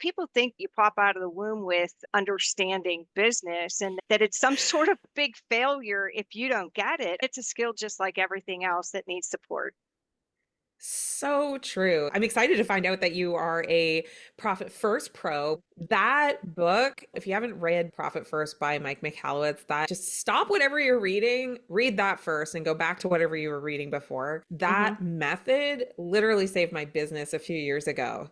People think you pop out of the womb with understanding business and that it's some sort of big failure if you don't get it. It's a skill just like everything else that needs support. So true. I'm excited to find out that you are a Profit First Pro. That book, if you haven't read Profit First by Mike Michalowicz, that just stop whatever you're reading, read that first, and go back to whatever you were reading before. Mhm. That method literally saved my business a few years ago.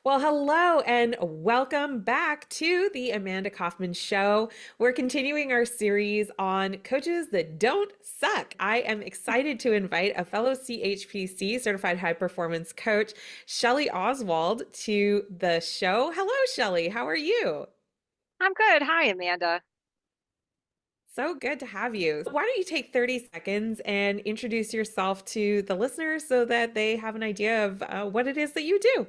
Well, hello and welcome back to the Amanda Kaufman Show. We're continuing our series on coaches that don't suck. I am excited to invite a fellow CHPC certified high performance coach, Shelly Oswald, to the show. Hello, Shelly. How are you? I'm good. Hi, Amanda. So good to have you. Why don't you take 30 seconds and introduce yourself to the listeners so that they have an idea of what it is that you do?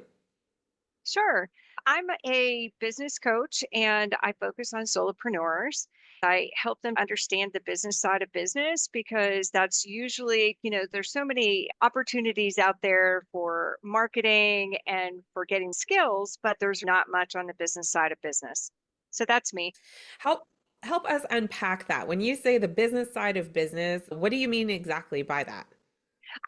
Sure. I'm a business coach and I focus on solopreneurs. I help them understand the business side of business because that's usually, there's so many opportunities out there for marketing and for getting skills, but there's not much on the business side of business. So that's me. Help help us unpack that. When you say the business side of business, what do you mean exactly by that?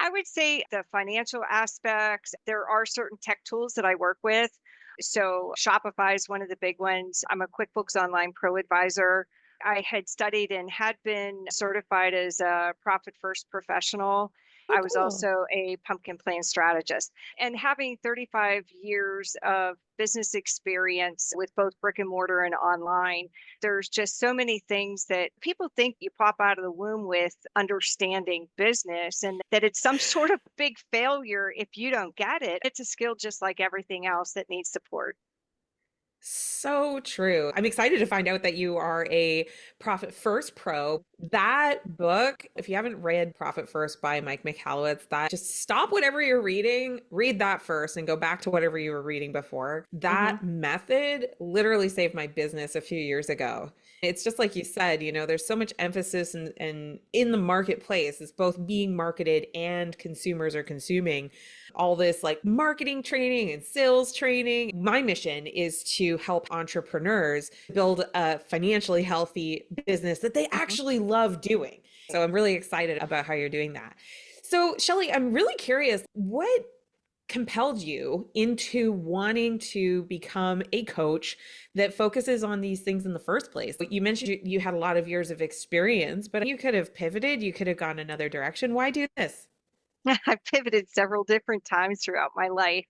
I would say the financial aspects, there are certain tech tools that I work with. So Shopify is one of the big ones. I'm a QuickBooks Online Pro advisor. I had studied and had been certified as a Profit First professional. Oh, I was cool. also a pumpkin plan strategist. And having 35 years of business experience with both brick and mortar and online, there's just so many things that people think you pop out of the womb with understanding business and that it's some sort of big failure if you don't get it. It's a skill just like everything else that needs support. So true. I'm excited to find out that you are a Profit First Pro. That book, if you haven't read Profit First by Mike Michalowicz, that just stop whatever you're reading, read that first, and go back to whatever you were reading before. Hmm. That method literally saved my business a few years ago. It's just like you said, there's so much emphasis and in the marketplace, it's both being marketed and consumers are consuming all this like marketing training and sales training. My mission is to help entrepreneurs build a financially healthy business that they Hmm. actually love doing. So I'm really excited about how you're doing that. So, Shelly, I'm really curious what compelled you into wanting to become a coach that focuses on these things in the first place? You mentioned you had a lot of years of experience, but you could have pivoted, you could have gone another direction. Why do this? I've pivoted several different times throughout my life.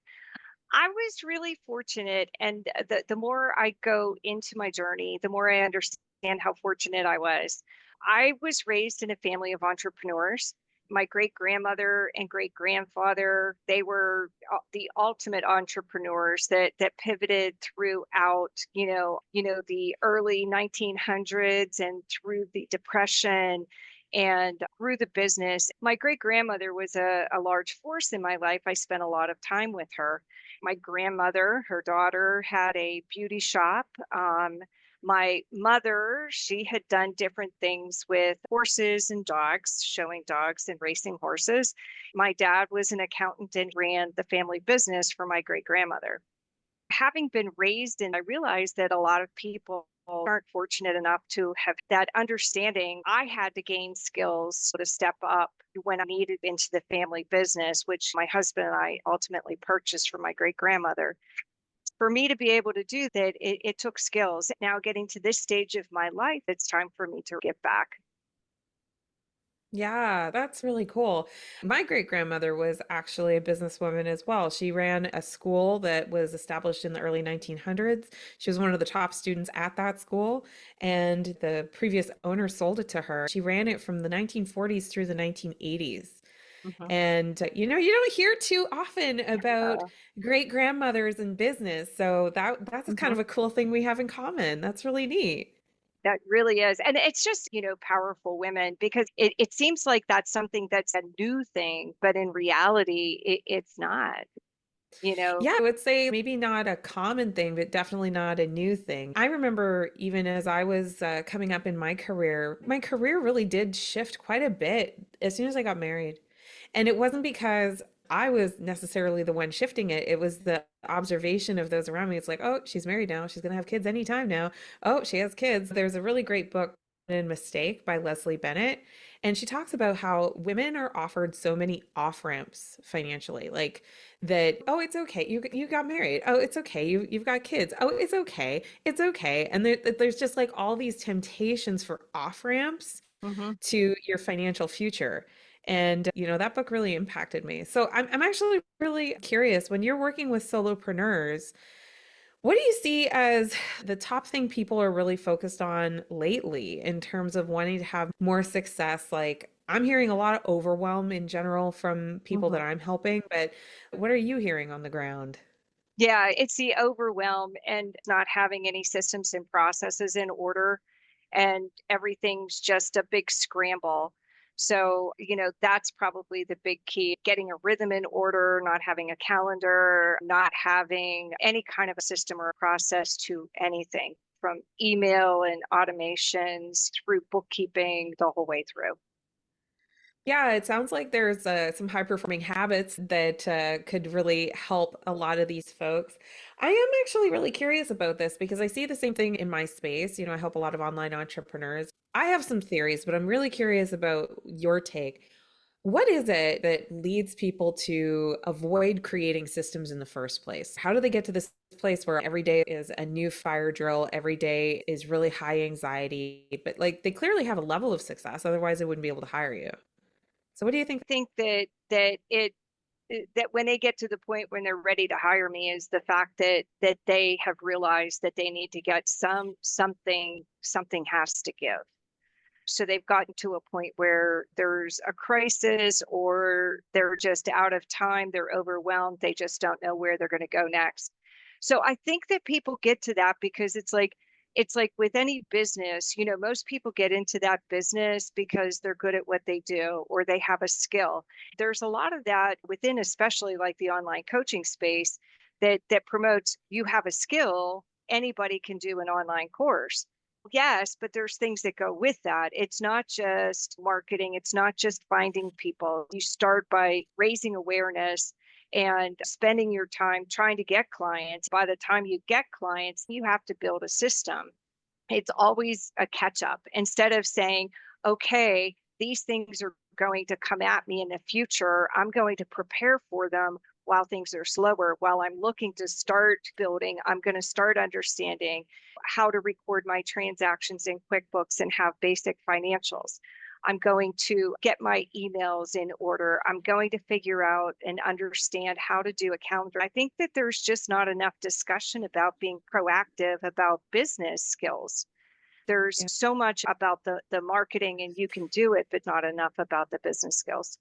I was really fortunate, and the more I go into my journey, the more I understand how fortunate I was. I was raised in a family of entrepreneurs. My great grandmother and great grandfather, they were the ultimate entrepreneurs that pivoted throughout, the early 1900s and through the depression and grew the business. My great grandmother was a large force in my life. I spent a lot of time with her. My grandmother, her daughter, had a beauty shop. My mother, she had done different things with horses and dogs, showing dogs and racing horses. My dad was an accountant and ran the family business for my great grandmother. Having been raised and I realized that a lot of people aren't fortunate enough to have that understanding. I had to gain skills to step up when I needed into the family business, which my husband and I ultimately purchased from my great grandmother. For me to be able to do that, it took skills. Now, getting to this stage of my life, it's time for me to give back. Yeah, that's really cool. My great grandmother was actually a businesswoman as well. She ran a school that was established in the early 1900s. She was one of the top students at that school, and the previous owner sold it to her. She ran it from the 1940s through the 1980s. Mhm. And you don't hear too often about Uh, great grandmothers in business. So that's kind mhm. of a cool thing we have in common. That's really neat. That really is. And it's just, powerful women because it seems like that's something that's a new thing, but in reality, it's not, you know. Yeah, I would say maybe not a common thing, but definitely not a new thing. I remember even as I was coming up in my career really did shift quite a bit as soon as I got married. And it wasn't because I was necessarily the one shifting it. It was the observation of those around me. It's like, oh, she's married now. She's going to have kids anytime now. Oh, she has kids. There's a really great book, and Mistake by Leslie Bennett. And she talks about how women are offered so many off ramps financially, like that. Oh, it's okay. You got married. Oh, it's okay. You've got kids. Oh, it's okay. It's okay. And there's just like all these temptations for off ramps Mhm. to your financial future. And, that book really impacted me. So I'm actually really curious when you're working with solopreneurs, what do you see as the top thing people are really focused on lately in terms of wanting to have more success? Like, I'm hearing a lot of overwhelm in general from people that Mhm. I'm helping, but what are you hearing on the ground? Yeah, it's the overwhelm and not having any systems and processes in order, and everything's just a big scramble. So, that's probably the big key, getting a rhythm in order, not having a calendar, not having any kind of a system or a process to anything from email and automations through bookkeeping the whole way through. Yeah, it sounds like there's some high performing habits that could really help a lot of these folks. I am actually really curious about this because I see the same thing in my space. I help a lot of online entrepreneurs. I have some theories, but I'm really curious about your take. What is it that leads people to avoid creating systems in the first place? How do they get to this place where every day is a new fire drill, every day is really high anxiety, but like they clearly have a level of success, otherwise they wouldn't be able to hire you. So what do you think? Think that when they get to the point when they're ready to hire me is the fact that they have realized that they need to get something has to give. So they've gotten to a point where there's a crisis or they're just out of time, they're overwhelmed, they just don't know where they're going to go next. So I think that people get to that because it's like with any business, most people get into that business because they're good at what they do or they have a skill. There's a lot of that within, especially like the online coaching space, that promotes you have a skill, anybody can do an online course. Yes, but there's things that go with that. It's not just marketing, it's not just finding people. You start by raising awareness and spending your time trying to get clients. By the time you get clients, you have to build a system. It's always a catch up instead of saying, okay, these things are going to come at me in the future. I'm going to prepare for them while things are slower. While I'm looking to start building, I'm going to start understanding how to record my transactions in QuickBooks and have basic financials. I'm going to get my emails in order. I'm going to figure out and understand how to do a calendar. I think that there's just not enough discussion about being proactive about business skills. There's Yeah. so much about the marketing and you can do it, but not enough about the business skills.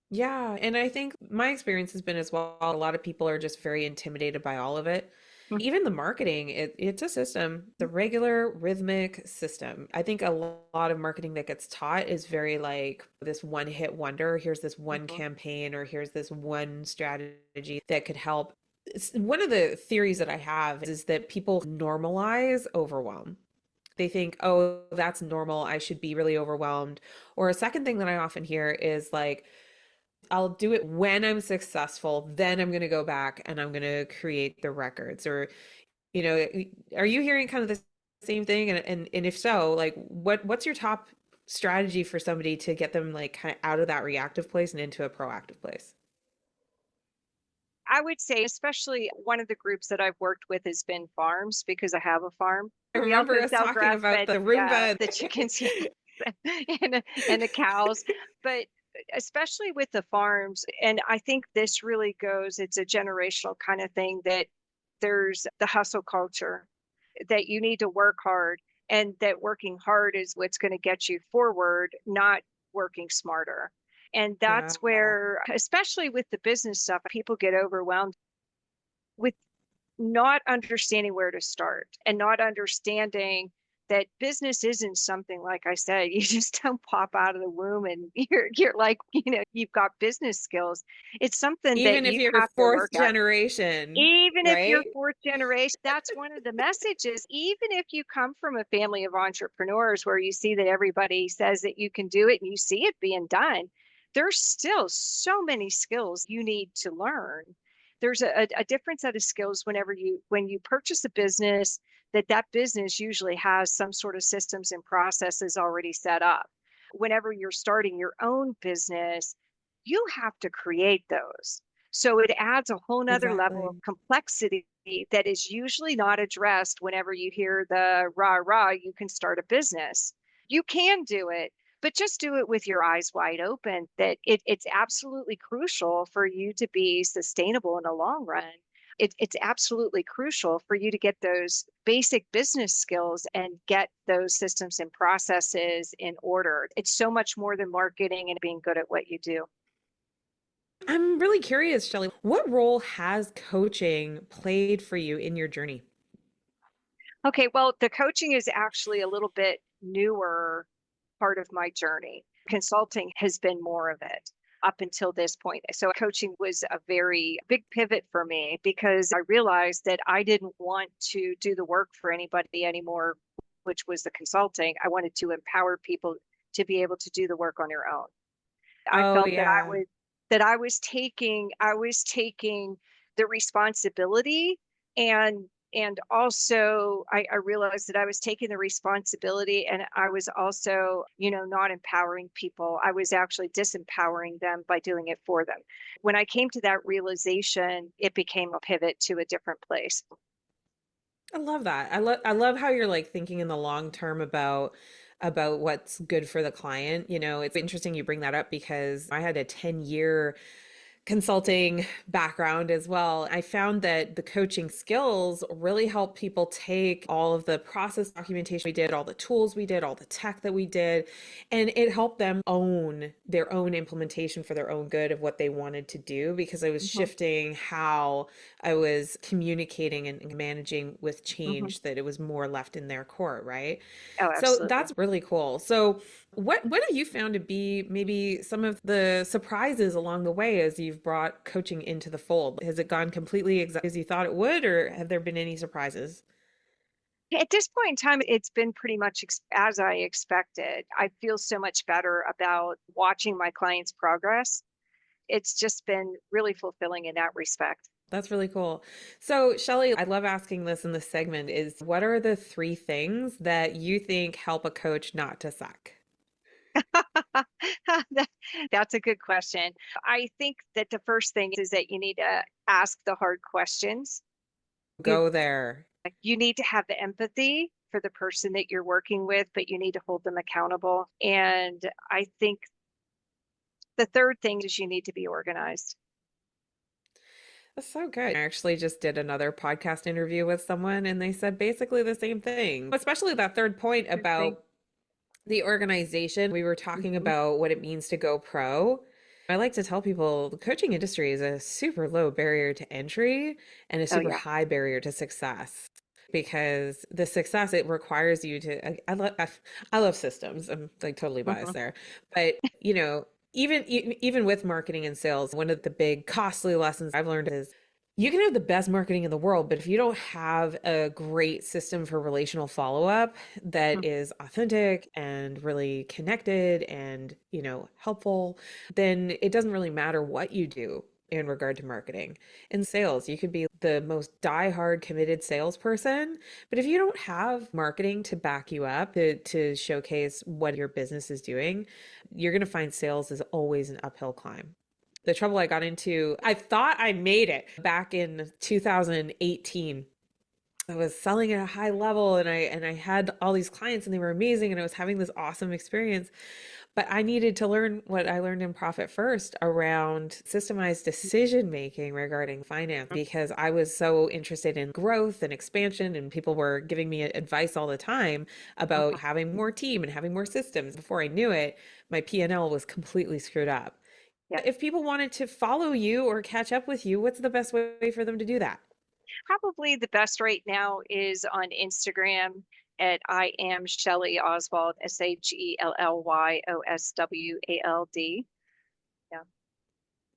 Yeah, and I think my experience has been as well. A lot of people are just very intimidated by all of it. Even the marketing, it's a system, the regular rhythmic system. I think a lot of marketing that gets taught is very like this one hit wonder. Here's this one Mhm. campaign, or here's this one strategy that could help. One of the theories that I have is that people normalize overwhelm. They think, oh, that's normal. I should be really overwhelmed. Or a second thing that I often hear is like, I'll do it when I'm successful, then I'm going to go back and I'm going to create the records. Or, you know, are you hearing kind of the same thing? And if so, like what's your top strategy for somebody to get them like kind of out of that reactive place and into a proactive place? I would say, especially one of the groups that I've worked with has been farms because I have a farm. I We remember also us sell talking grass about fed, the yeah, Roomba. the chickens, yeah, and the cows. But especially with the farms, and I think this really goes, it's a generational kind of thing that there's the hustle culture that you need to work hard and that working hard is what's going to get you forward, not working smarter. And Yeah. that's where, especially with the business stuff, people get overwhelmed with not understanding where to start and not understanding that business isn't something, like I said, you just don't pop out of the womb and you're like, you've got business skills. It's something that Even if you you're have to fourth work at. generation, Even if you're right? fourth generation, that's one of the messages. Even if you come from a family of entrepreneurs where you see that everybody says that you can do it and you see it being done, there's still so many skills you need to learn. There's a different set of skills when you purchase a business, that business usually has some sort of systems and processes already set up. Whenever you're starting your own business, you have to create those. So it adds a whole nother level of Exactly. complexity that is usually not addressed whenever you hear the rah rah, you can start a business. You can do it, but just do it with your eyes wide open that it's absolutely crucial for you to be sustainable in the long run. It's absolutely crucial for you to get those basic business skills and get those systems and processes in order. It's so much more than marketing and being good at what you do. I'm really curious, Shelly, what role has coaching played for you in your journey? Okay, well, the coaching is actually a little bit newer part of my journey. Consulting has been more of it up until this point. So coaching was a very big pivot for me because I realized that I didn't want to do the work for anybody anymore, which was the consulting. I wanted to empower people to be able to do the work on their own. I Oh, felt yeah. that I was taking the responsibility, and also I realized that I was taking the responsibility and I was also, not empowering people. I was actually disempowering them by doing it for them. When I came to that realization, it became a pivot to a different place. I love that. I love how you're like thinking in the long term about what's good for the client. It's interesting you bring that up because I had a 10-year consulting background as well. I found that the coaching skills really help people take all of the process documentation we did, all the tools we did, all the tech that we did, and it helped them own their own implementation for their own good of what they wanted to do because I was Hmm. shifting how I was communicating and managing with Hmm. change, that it was more left in their court, right? Oh, So absolutely. that's really cool. So what have you found to be maybe some of the surprises along the way as you've brought coaching into the fold? Has it gone completely exactly as you thought it would, or have there been any surprises? At this point in time, it's been pretty much as I expected. I feel so much better about watching my clients' progress. It's just been really fulfilling in that respect. That's really cool. So, Shelly, I love asking this in this segment is what are the three things that you think help a coach not to suck? That- That's a good question. I think that the first thing is that you need to ask the hard questions. You Go there. you need to have the empathy for the person that you're working with, but you need to hold them accountable. And I think the third thing is you need to be organized. That's so good. I actually just did another podcast interview with someone and they said basically the same thing, especially that third point Good thing. about the organization. We were talking Hmm. about what it means to go pro. I like to tell people the coaching industry is a super low barrier to entry and a Oh, super yeah. high barrier to success because the success it requires you to I love systems. I'm like totally biased Hmm. there. But, even with marketing and sales, one of the big costly lessons I've learned is you can have the best marketing in the world, but if you don't have a great system for relational follow-up that is authentic and really connected and, helpful, then it doesn't really matter what you do in regard to marketing. In sales, you could be the most die-hard committed salesperson, but if you don't have marketing to back you up, to showcase what your business is doing, you're going to find sales is always an uphill climb. The trouble I got into, I thought I made it back in 2018. I was selling at a high level and I had all these clients and they were amazing and I was having this awesome experience. But I needed to learn what I learned in Profit First around systemized decision making regarding finance because I was so interested in growth and expansion and people were giving me advice all the time about having more team and having more systems. Before I knew it, my P&L was completely screwed up. Yeah. If people wanted to follow you or catch up with you, what's the best way for them to do that? Probably the best right now is on Instagram. at I am Shelly Oswald, SHELLYOSWALD. Yeah.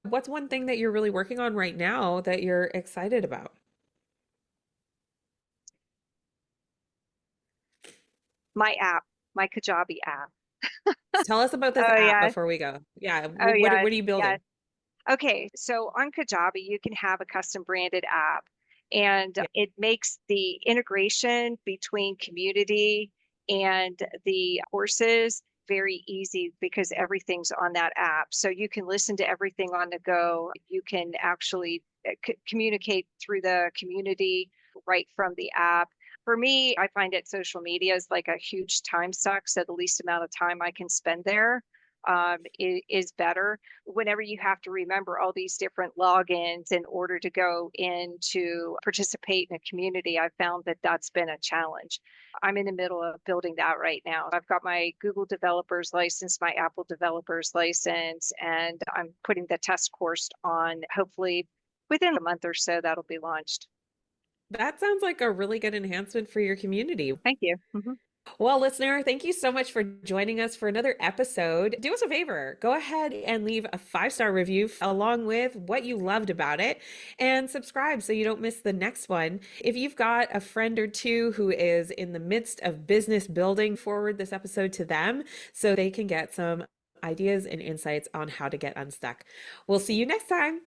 What's one thing that you're really working on right now that you're excited about? My app, my Kajabi app. Tell us about this Oh app yeah. before we go. Yeah, Oh yeah. what are you Yeah. building? Okay, so on Kajabi, you can have a custom branded app, and Yeah. it makes the integration between community and the courses very easy because everything's on that app. So you can listen to everything on the go. You can actually communicate through the community right from the app. For me, I find that social media is like a huge time suck. So the least amount of time I can spend there is better whenever you have to remember all these different logins in order to go in to participate in a community. I've found that that's been a challenge. I'm in the middle of building that right now. I've got my Google developer's license, my Apple developer's license, and I'm putting the test course on. Hopefully within a month or so, that'll be launched. That sounds like a really good enhancement for your community. Thank you. Mhm. Well, listener, thank you so much for joining us for another episode. Do us a favor, go ahead and leave a 5-star review along with what you loved about it and subscribe so you don't miss the next one. If you've got a friend or two who is in the midst of business building, forward this episode to them so they can get some ideas and insights on how to get unstuck. We'll see you next time.